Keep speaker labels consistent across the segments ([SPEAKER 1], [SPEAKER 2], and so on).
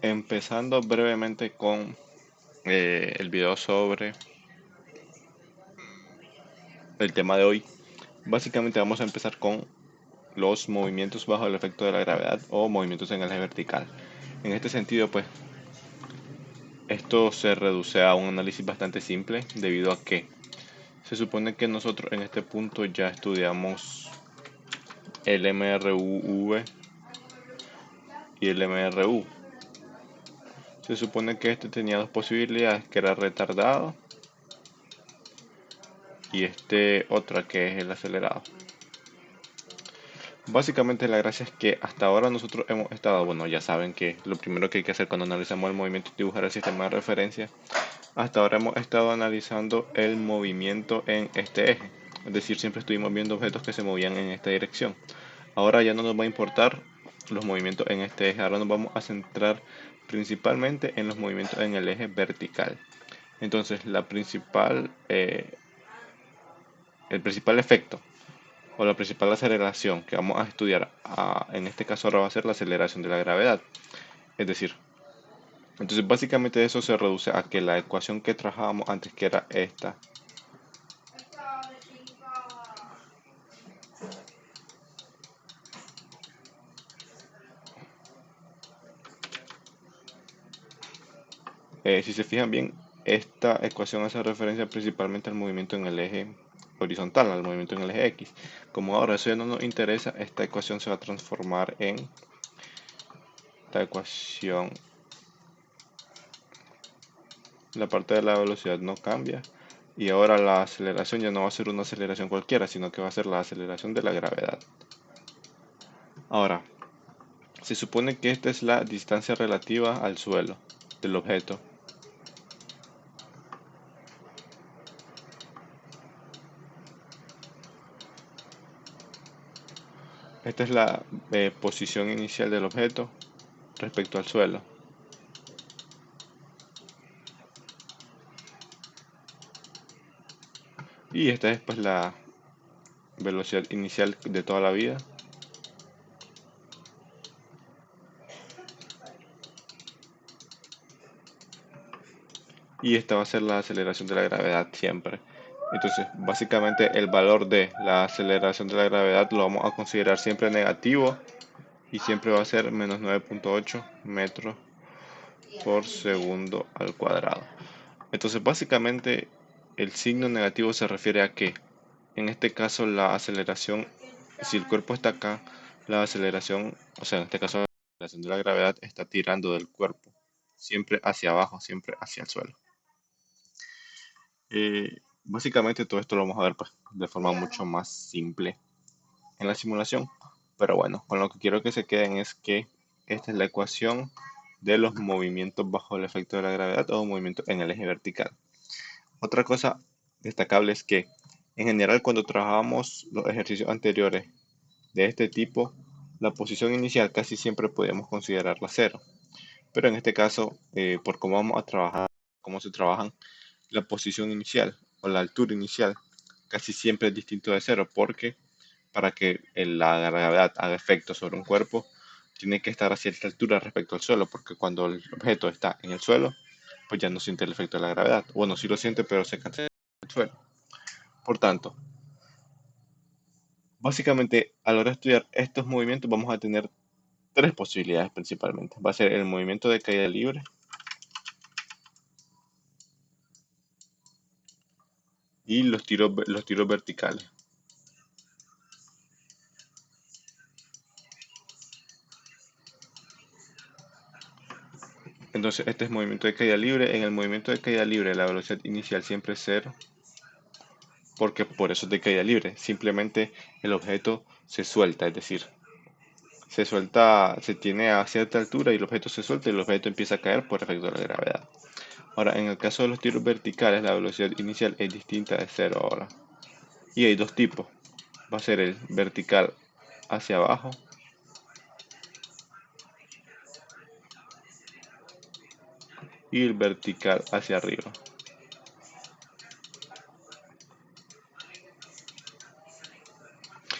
[SPEAKER 1] Empezando brevemente con el video sobre el tema de hoy. Básicamente vamos a empezar con los movimientos bajo el efecto de la gravedad o movimientos en el eje vertical. En este sentido, pues, esto se reduce a un análisis bastante simple debido a que se supone que nosotros en este punto ya estudiamos el MRUV y el MRU. Se supone que este tenía dos posibilidades, que era retardado y otra que es el acelerado. Básicamente la gracia es que hasta ahora nosotros hemos estado, bueno, ya saben que lo primero que hay que hacer cuando analizamos el movimiento es dibujar el sistema de referencia. Hasta ahora hemos estado analizando el movimiento en este eje, es decir, siempre estuvimos viendo objetos que se movían en esta dirección. Ahora ya no nos va a importar los movimientos en este eje, ahora nos vamos a centrar principalmente en los movimientos en el eje vertical. Entonces, el principal efecto o la principal aceleración que vamos a estudiar en este caso ahora va a ser la aceleración de la gravedad. Es decir, entonces básicamente eso se reduce a que la ecuación que trabajábamos antes, que era esta, si se fijan bien, esta ecuación hace referencia principalmente al movimiento en el eje horizontal, al movimiento en el eje X. Como ahora eso ya no nos interesa, esta ecuación se va a transformar en esta ecuación. La parte de la velocidad no cambia y ahora la aceleración ya no va a ser una aceleración cualquiera, sino que va a ser la aceleración de la gravedad. Ahora, se supone que esta es la distancia relativa al suelo del objeto. Esta es la posición inicial del objeto respecto al suelo. Y esta es pues la velocidad inicial de toda la vida. Y esta va a ser la aceleración de la gravedad siempre. Entonces, básicamente el valor de la aceleración de la gravedad lo vamos a considerar siempre negativo y siempre va a ser menos 9.8 metros por segundo al cuadrado. Entonces, básicamente el signo negativo se refiere a que en este caso la aceleración, si el cuerpo está acá, la aceleración, o sea, en este caso la aceleración de la gravedad está tirando del cuerpo, siempre hacia abajo, siempre hacia el suelo. Básicamente todo esto lo vamos a ver pues, de forma mucho más simple en la simulación. Pero bueno, con lo que quiero que se queden es que esta es la ecuación de los movimientos bajo el efecto de la gravedad o movimientos en el eje vertical. Otra cosa destacable es que en general cuando trabajamos los ejercicios anteriores de este tipo, la posición inicial casi siempre podemos considerarla cero. Pero en este caso, por cómo vamos a trabajar, cómo se trabajan, la posición inicial o la altura inicial casi siempre es distinto de cero porque para que la gravedad haga efecto sobre un cuerpo tiene que estar a cierta altura respecto al suelo, porque cuando el objeto está en el suelo, pues ya no siente el efecto de la gravedad. Bueno, sí lo siente, pero se cancela el suelo. Por tanto, básicamente a la hora de estudiar estos movimientos vamos a tener tres posibilidades principalmente. Va a ser el movimiento de caída libre, y los tiros verticales. Entonces, este es movimiento de caída libre. En el movimiento de caída libre, la velocidad inicial siempre es cero, porque por eso es de caída libre. Simplemente el objeto se suelta, es decir, se suelta, se tiene a cierta altura y el objeto se suelta y el objeto empieza a caer por efecto de la gravedad. Ahora, en el caso de los tiros verticales, la velocidad inicial es distinta de cero ahora. Y hay dos tipos. Va a ser el vertical hacia abajo y el vertical hacia arriba.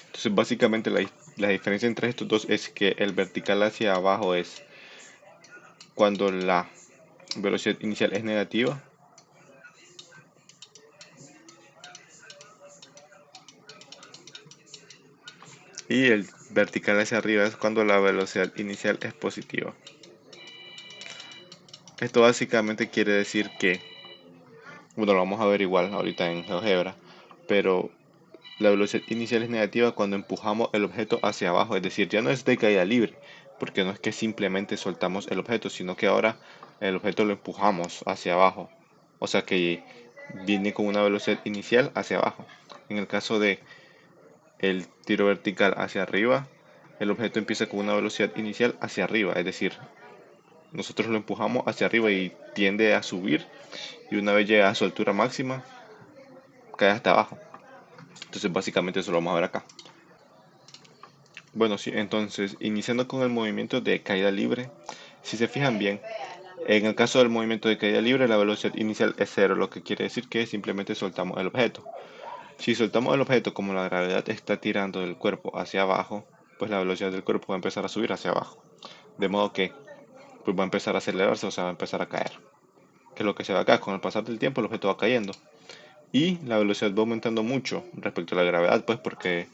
[SPEAKER 1] Entonces, básicamente la diferencia entre estos dos es que el vertical hacia abajo es cuando la velocidad inicial es negativa y el vertical hacia arriba es cuando la velocidad inicial es positiva. Esto básicamente quiere decir que, bueno, lo vamos a ver igual ahorita en GeoGebra, pero la velocidad inicial es negativa cuando empujamos el objeto hacia abajo, es decir, ya no es de caída libre, porque no es que simplemente soltamos el objeto, sino que ahora el objeto lo empujamos hacia abajo, o sea que viene con una velocidad inicial hacia abajo. En el caso de el tiro vertical hacia arriba, el objeto empieza con una velocidad inicial hacia arriba, es decir, nosotros lo empujamos hacia arriba y tiende a subir, y una vez llega a su altura máxima, cae hasta abajo. Entonces básicamente eso lo vamos a ver acá. Bueno, sí, entonces iniciando con el movimiento de caída libre, si se fijan bien, en el caso del movimiento de caída libre la velocidad inicial es cero, lo que quiere decir que simplemente soltamos el objeto. Si soltamos el objeto, como la gravedad está tirando del cuerpo hacia abajo, pues la velocidad del cuerpo va a empezar a subir hacia abajo. De modo que pues va a empezar a acelerarse, o sea, va a empezar a caer. Que es lo que se ve acá, con el pasar del tiempo el objeto va cayendo. Y la velocidad va aumentando mucho respecto a la gravedad, pues porque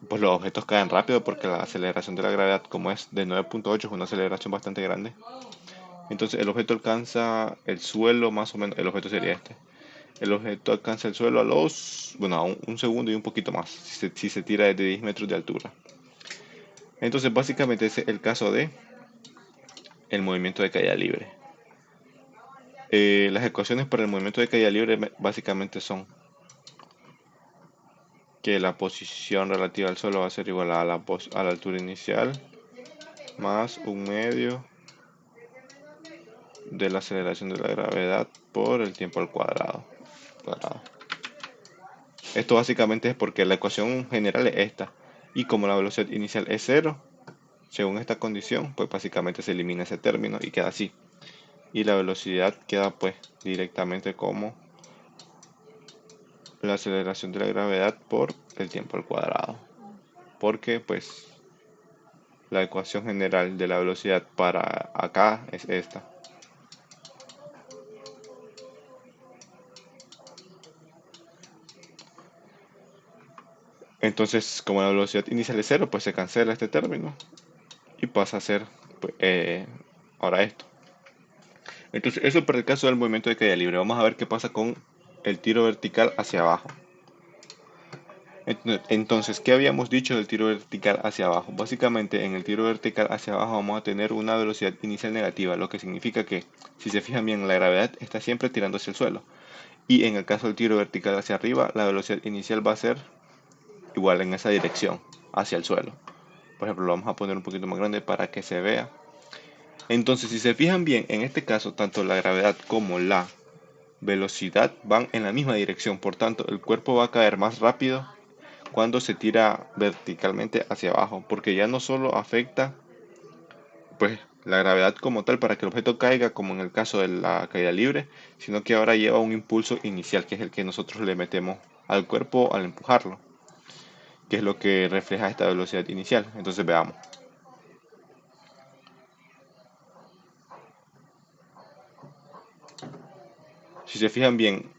[SPEAKER 1] pues los objetos caen rápido porque la aceleración de la gravedad, como es de 9.8, es una aceleración bastante grande. Entonces el objeto alcanza el suelo, más o menos, el objeto sería este. El objeto alcanza el suelo a bueno, a un segundo y un poquito más, si se tira desde 10 metros de altura. Entonces básicamente ese es el caso de el movimiento de caída libre. Las ecuaciones para el movimiento de caída libre básicamente son que la posición relativa al suelo va a ser igual a la altura inicial más un medio de la aceleración de la gravedad por el tiempo al cuadrado. Esto básicamente es porque la ecuación general es esta. Y como la velocidad inicial es cero, según esta condición, pues básicamente se elimina ese término y queda así. Y la velocidad queda pues directamente como la aceleración de la gravedad por el tiempo al cuadrado. Porque pues la ecuación general de la velocidad para acá es esta. Entonces, como la velocidad inicial es cero, pues se cancela este término y pasa a ser pues, ahora esto. Entonces, eso para el caso del movimiento de caída libre. Vamos a ver qué pasa con el tiro vertical hacia abajo. Entonces, ¿qué habíamos dicho del tiro vertical hacia abajo? Básicamente, en el tiro vertical hacia abajo vamos a tener una velocidad inicial negativa, lo que significa que, si se fijan bien, la gravedad está siempre tirando hacia el suelo. Y en el caso del tiro vertical hacia arriba, la velocidad inicial va a ser igual en esa dirección, hacia el suelo. Por ejemplo, lo vamos a poner un poquito más grande para que se vea. Entonces, si se fijan bien, en este caso, tanto la gravedad como la velocidad van en la misma dirección. Por tanto, el cuerpo va a caer más rápido cuando se tira verticalmente hacia abajo, porque ya no solo afecta pues la gravedad como tal para que el objeto caiga, como en el caso de la caída libre, sino que ahora lleva un impulso inicial, que es el que nosotros le metemos al cuerpo al empujarlo, que es lo que refleja esta velocidad inicial. Entonces veamos. Si se fijan bien,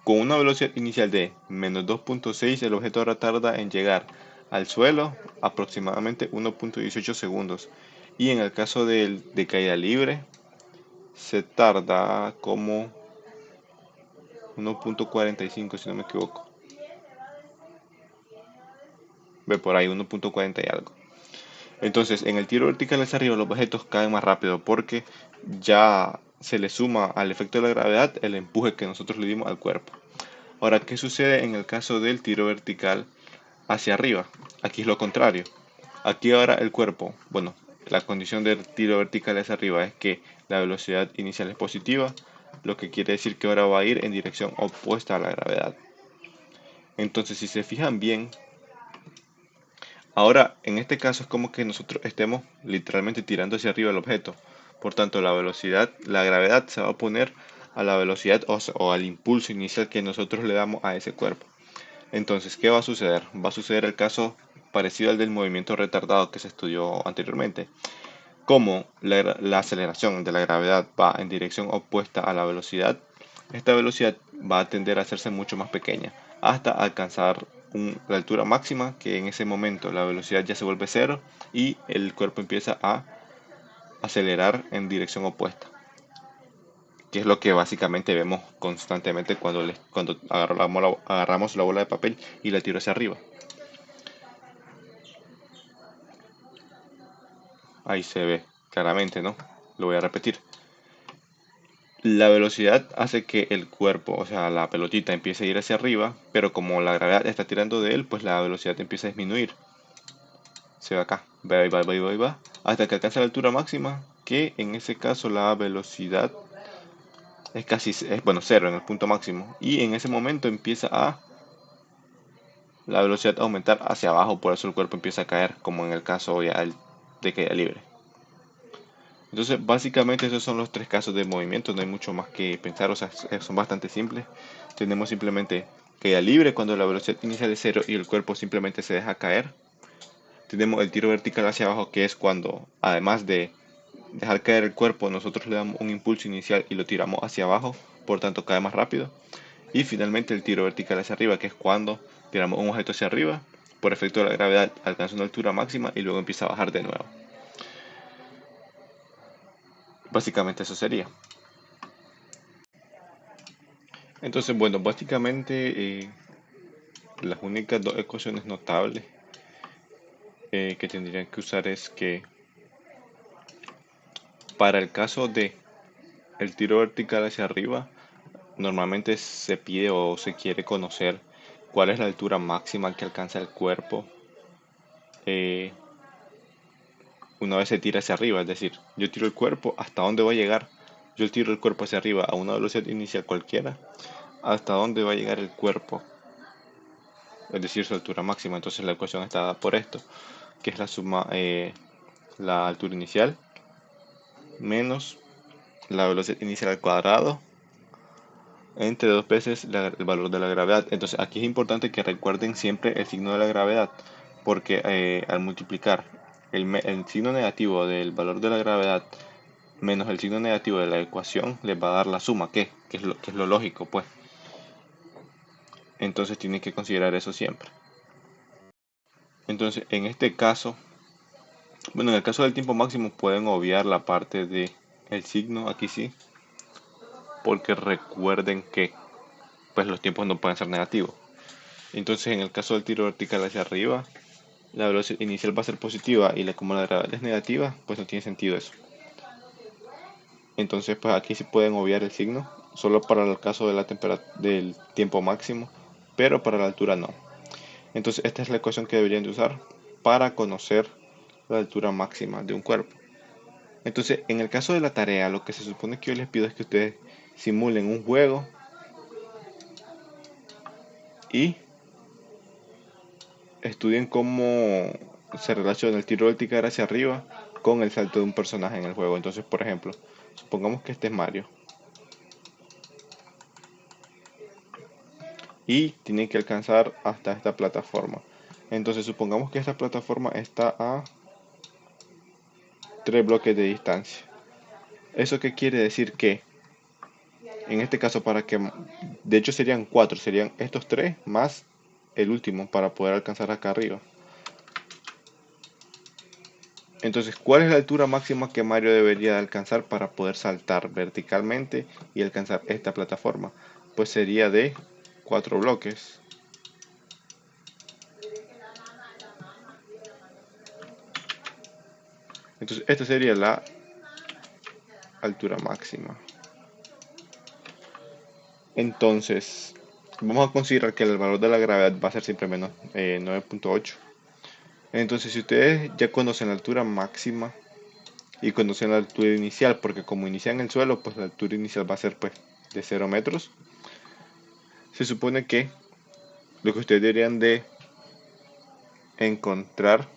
[SPEAKER 1] con una velocidad inicial de menos 2.6, el objeto ahora tarda en llegar al suelo aproximadamente 1.18 segundos. Y en el caso de caída libre, se tarda como 1.45 si no me equivoco. Ve por ahí 1.40 y algo. Entonces, en el tiro vertical hacia arriba, los objetos caen más rápido porque ya se le suma al efecto de la gravedad el empuje que nosotros le dimos al cuerpo. Ahora, ¿qué sucede en el caso del tiro vertical hacia arriba? Aquí es lo contrario. Aquí ahora el cuerpo, bueno, la condición del tiro vertical hacia arriba es que la velocidad inicial es positiva, lo que quiere decir que ahora va a ir en dirección opuesta a la gravedad. Entonces, si se fijan bien, ahora en este caso es como que nosotros estemos literalmente tirando hacia arriba el objeto. Por tanto, la velocidad, la gravedad se va a oponer a la velocidad o al impulso inicial que nosotros le damos a ese cuerpo. Entonces, ¿qué va a suceder? Va a suceder el caso parecido al del movimiento retardado que se estudió anteriormente. Como la aceleración de la gravedad va en dirección opuesta a la velocidad, esta velocidad va a tender a hacerse mucho más pequeña hasta alcanzar la altura máxima, que en ese momento la velocidad ya se vuelve cero y el cuerpo empieza a acelerar en dirección opuesta, que es lo que básicamente vemos constantemente cuando agarramos la bola de papel y la tiro hacia arriba. Ahí se ve claramente, ¿no? Lo voy a repetir. La velocidad hace que el cuerpo, o sea, la pelotita empiece a ir hacia arriba, pero como la gravedad está tirando de él, pues la velocidad empieza a disminuir. Se va acá, va, va, va, va, va, hasta que alcanza la altura máxima, que en ese caso la velocidad es casi, bueno, cero en el punto máximo. Y en ese momento empieza la velocidad a aumentar hacia abajo, por eso el cuerpo empieza a caer, como en el caso ya de caída libre. Entonces, básicamente esos son los tres casos de movimiento, no hay mucho más que pensar, o sea, son bastante simples. Tenemos simplemente caída libre cuando la velocidad inicial es cero y el cuerpo simplemente se deja caer. Tenemos el tiro vertical hacia abajo, que es cuando, además de dejar caer el cuerpo, nosotros le damos un impulso inicial y lo tiramos hacia abajo, por tanto cae más rápido. Y finalmente el tiro vertical hacia arriba, que es cuando tiramos un objeto hacia arriba, por efecto de la gravedad alcanza una altura máxima y luego empieza a bajar de nuevo. Básicamente eso sería. Entonces, bueno, básicamente las únicas dos ecuaciones notables que tendrían que usar es que para el caso de el tiro vertical hacia arriba, normalmente se pide o se quiere conocer cuál es la altura máxima que alcanza el cuerpo eh, una vez se tira hacia arriba. Es decir, yo tiro el cuerpo, ¿hasta dónde va a llegar? Yo tiro el cuerpo hacia arriba a una velocidad inicial cualquiera, ¿hasta dónde va a llegar el cuerpo? Es decir, su altura máxima. Entonces la ecuación está dada por esto, que es la suma, la altura inicial menos la velocidad inicial al cuadrado entre dos veces el valor de la gravedad. Entonces aquí es importante que recuerden siempre el signo de la gravedad, porque al multiplicar el signo negativo del valor de la gravedad menos el signo negativo de la ecuación les va a dar la suma, que es lo lógico, pues. Entonces tienen que considerar eso siempre. Entonces en este caso, bueno, en el caso del tiempo máximo pueden obviar la parte de el signo, aquí sí, porque recuerden que pues los tiempos no pueden ser negativos. Entonces en el caso del tiro vertical hacia arriba, la velocidad inicial va a ser positiva y como la gravedad es negativa, pues no tiene sentido eso. Entonces pues aquí sí pueden obviar el signo, solo para el caso de del tiempo máximo, pero para la altura no. Entonces esta es la ecuación que deberían de usar para conocer la altura máxima de un cuerpo. Entonces en el caso de la tarea, lo que se supone que yo les pido es que ustedes simulen un juego y estudien cómo se relaciona el tiro vertical hacia arriba con el salto de un personaje en el juego. Entonces, por ejemplo, supongamos que este es Mario y tiene que alcanzar hasta esta plataforma. Entonces, supongamos que esta plataforma está a 3 bloques de distancia. ¿Eso qué quiere decir? Que en este caso, de hecho serían 4, serían estos 3 más el último para poder alcanzar acá arriba. Entonces, ¿cuál es la altura máxima que Mario debería de alcanzar para poder saltar verticalmente y alcanzar esta plataforma? Pues sería de 4 bloques. Entonces, esta sería la altura máxima. Entonces, vamos a considerar que el valor de la gravedad va a ser siempre menos 9.8. Entonces, si ustedes ya conocen la altura máxima y conocen la altura inicial, porque como inician en el suelo, pues la altura inicial va a ser pues de 0 metros. Se supone que lo que ustedes deberían de encontrar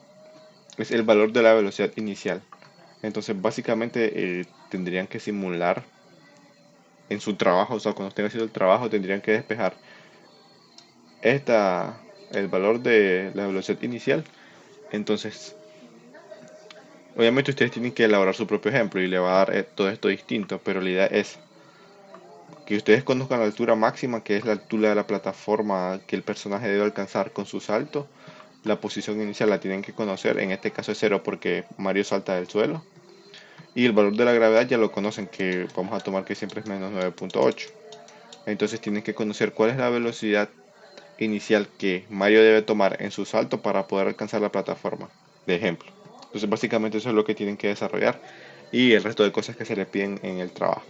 [SPEAKER 1] es el valor de la velocidad inicial. Entonces básicamente tendrían que simular en su trabajo, o sea, cuando estén haciendo el trabajo tendrían que despejar el valor de la velocidad inicial. Entonces, Obviamente ustedes tienen que elaborar su propio ejemplo y le va a dar todo esto distinto, pero la idea es que ustedes conozcan la altura máxima, que es la altura de la plataforma que el personaje debe alcanzar con su salto. La posición inicial la tienen que conocer, en este caso es cero porque Mario salta del suelo. Y el valor de la gravedad ya lo conocen, que vamos a tomar que siempre es menos 9.8. Entonces tienen que conocer cuál es la velocidad inicial que Mario debe tomar en su salto para poder alcanzar la plataforma, de ejemplo. Entonces básicamente eso es lo que tienen que desarrollar y el resto de cosas que se les piden en el trabajo.